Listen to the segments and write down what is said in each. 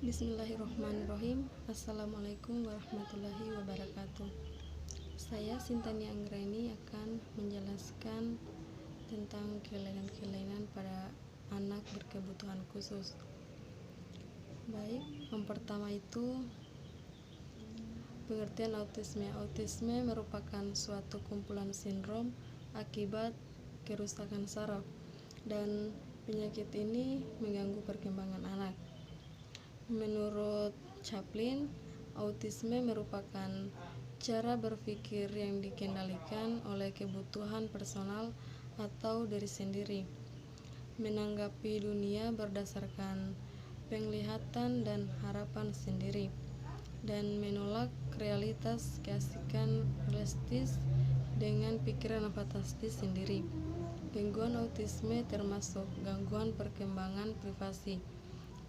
Bismillahirrahmanirrahim. Assalamualaikum warahmatullahi wabarakatuh. Saya Sintania Anggraini akan menjelaskan tentang kelainan-kelainan pada anak berkebutuhan khusus. Baik, yang pertama itu pengertian autisme. Autisme merupakan suatu kumpulan sindrom akibat kerusakan saraf, dan penyakit ini mengganggu perkembangan anak. Menurut Chaplin, autisme merupakan cara berpikir yang dikendalikan oleh kebutuhan personal atau diri sendiri, menanggapi dunia berdasarkan penglihatan dan harapan sendiri, dan menolak realitas keasikan realistis dengan pikiran fantastis sendiri. Gangguan autisme termasuk gangguan perkembangan privasi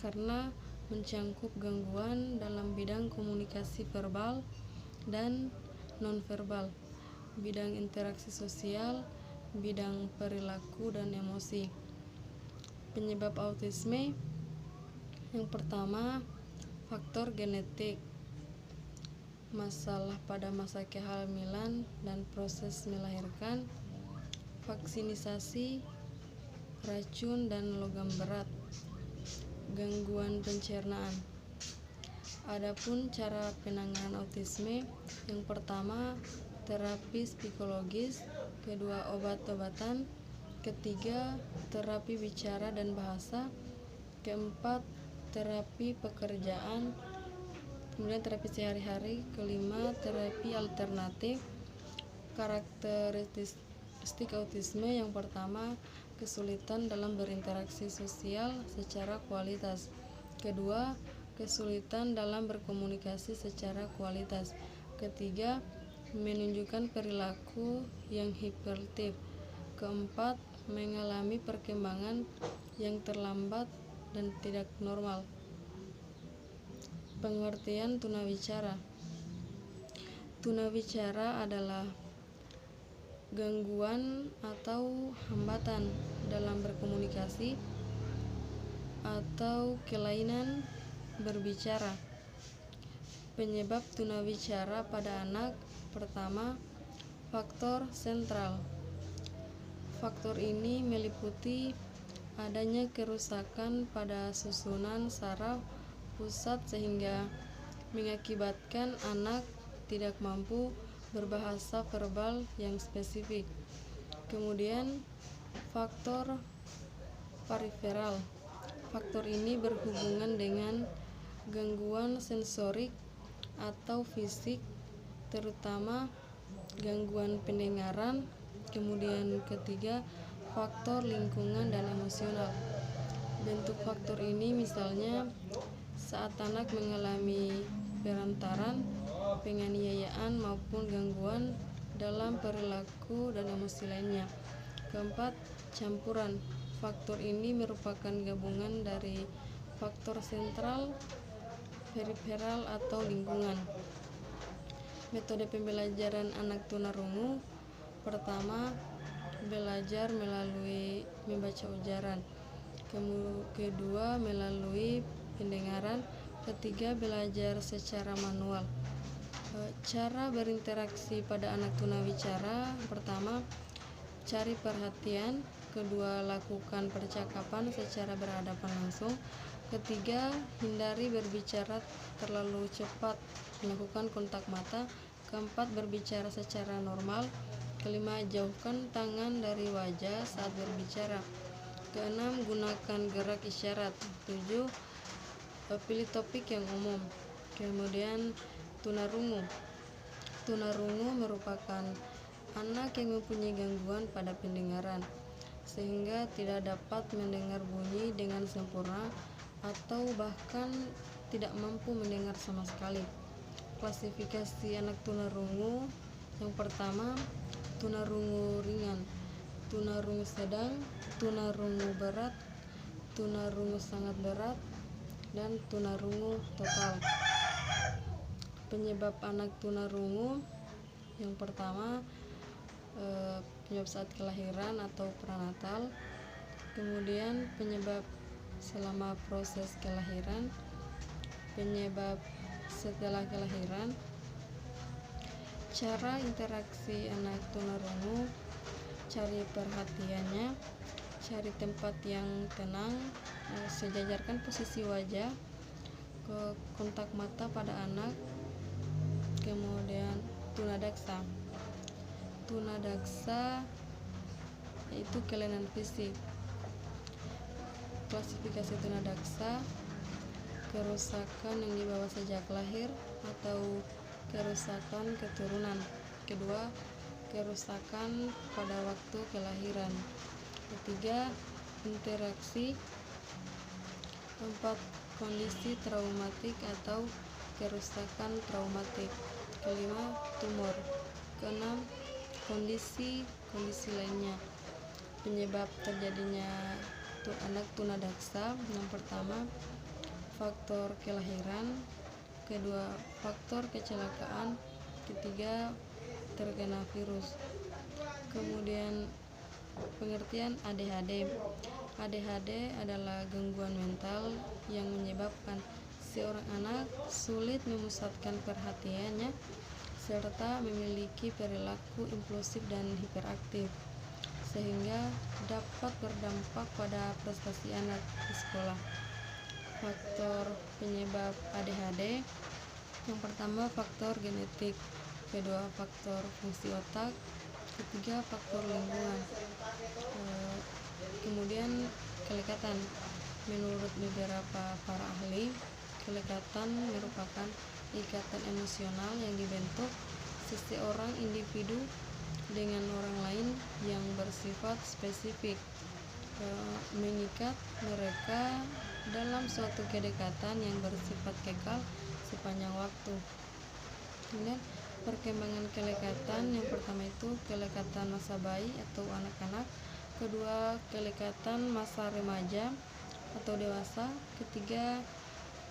karena mencangkup gangguan dalam bidang komunikasi verbal dan nonverbal, bidang interaksi sosial, bidang perilaku dan emosi. Penyebab autisme yang pertama, faktor genetik, masalah pada masa kehamilan dan proses melahirkan, vaksinisasi, racun dan logam berat, gangguan pencernaan. Adapun cara penanganan autisme, yang pertama terapi psikologis, kedua obat-obatan, ketiga terapi bicara dan bahasa, keempat terapi pekerjaan, kemudian terapi sehari-hari, kelima terapi alternatif. Karakteristik autisme yang pertama, kesulitan dalam berinteraksi sosial secara kualitas. Kedua, kesulitan dalam berkomunikasi secara kualitas. Ketiga, menunjukkan perilaku yang hiperaktif. Keempat, mengalami perkembangan yang terlambat dan tidak normal. Pengertian tunawicara. Tunawicara adalah gangguan atau hambatan dalam berkomunikasi atau kelainan berbicara. Penyebab tunawicara pada anak, pertama, faktor sentral. Faktor ini meliputi adanya kerusakan pada susunan saraf pusat sehingga mengakibatkan anak tidak mampu berbahasa verbal yang spesifik. Kemudian faktor periferal. Faktor ini berhubungan dengan gangguan sensorik atau fisik, terutama gangguan pendengaran. Kemudian ketiga, faktor lingkungan dan emosional. Bentuk faktor ini misalnya saat anak mengalami perantaran, penganiayaan maupun gangguan dalam perilaku dan emosi lainnya. Keempat, campuran. Faktor ini merupakan gabungan dari faktor sentral, periferal atau lingkungan. Metode pembelajaran anak tunarungu, pertama, belajar melalui membaca ujaran, kedua melalui pendengaran, ketiga belajar secara manual. Cara berinteraksi pada anak tunawicara, pertama, cari perhatian, kedua lakukan percakapan secara berhadapan langsung, ketiga hindari berbicara terlalu cepat, melakukan kontak mata, keempat berbicara secara normal, kelima jauhkan tangan dari wajah saat berbicara, keenam gunakan gerak isyarat, tujuh pilih topik yang umum. Kemudian tunarungu. Tunarungu merupakan anak yang mempunyai gangguan pada pendengaran sehingga tidak dapat mendengar bunyi dengan sempurna atau bahkan tidak mampu mendengar sama sekali. Klasifikasi anak tunarungu, yang pertama, tunarungu ringan, tunarungu sedang, tunarungu berat, tunarungu sangat berat, dan tunarungu total. Penyebab anak tunarungu, yang pertama, penyebab saat kelahiran atau pranatal, kemudian penyebab selama proses kelahiran, penyebab setelah kelahiran, cara interaksi anak tunarungu, cari perhatiannya, cari tempat yang tenang, sejajarkan posisi wajah, ke kontak mata pada anak. Kemudian tunadaksa. Tunadaksa yaitu kelainan fisik. Klasifikasi tunadaksa: kerusakan yang dibawa sejak lahir atau kerusakan keturunan. Kedua, kerusakan pada waktu kelahiran. Ketiga, interaksi. Keempat, kondisi traumatik atau kerusakan traumatik. Kelima, tumor. Keenam, kondisi lainnya. Penyebab terjadinya anak tunadaksa: yang pertama, faktor kelahiran. Kedua, faktor kecelakaan. Ketiga, terkena virus. Kemudian pengertian ADHD. ADHD adalah gangguan mental yang menyebabkan seorang anak sulit memusatkan perhatiannya serta memiliki perilaku impulsif dan hiperaktif, sehingga dapat berdampak pada prestasi anak di sekolah. Faktor penyebab ADHD: yang pertama, faktor genetik. Kedua, faktor fungsi otak. Ketiga, faktor lingkungan. Kemudian kelekatan. Menurut beberapa para ahli, kelekatan merupakan ikatan emosional yang dibentuk seseorang individu dengan orang lain yang bersifat spesifik, mengikat mereka dalam suatu kedekatan yang bersifat kekal sepanjang waktu. Kemudian perkembangan kelekatan: yang pertama itu kelekatan masa bayi atau anak-anak. Kedua, kelekatan masa remaja atau dewasa. Ketiga,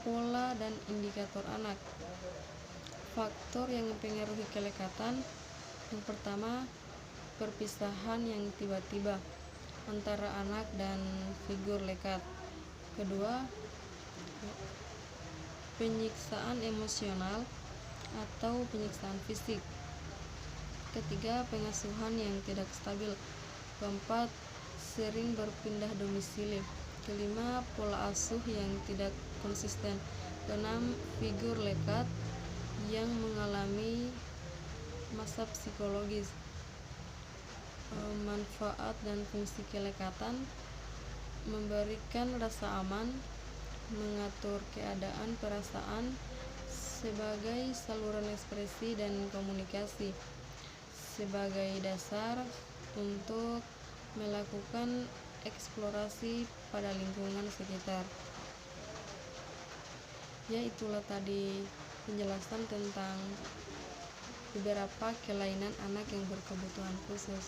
pola dan indikator anak. Faktor yang mempengaruhi kelekatan: yang pertama, perpisahan yang tiba-tiba antara anak dan figur lekat. Kedua, penyiksaan emosional atau penyiksaan fisik. Ketiga, pengasuhan yang tidak stabil. Keempat, sering berpindah domisili. Kelima, pola asuh yang tidak konsisten. Keenam, figur lekat yang mengalami masa psikologis. Manfaat dan fungsi kelekatan: memberikan rasa aman, mengatur keadaan perasaan sebagai saluran ekspresi dan komunikasi, sebagai dasar untuk melakukan eksplorasi pada lingkungan sekitar. Ya, itulah tadi penjelasan tentang beberapa kelainan anak yang berkebutuhan khusus.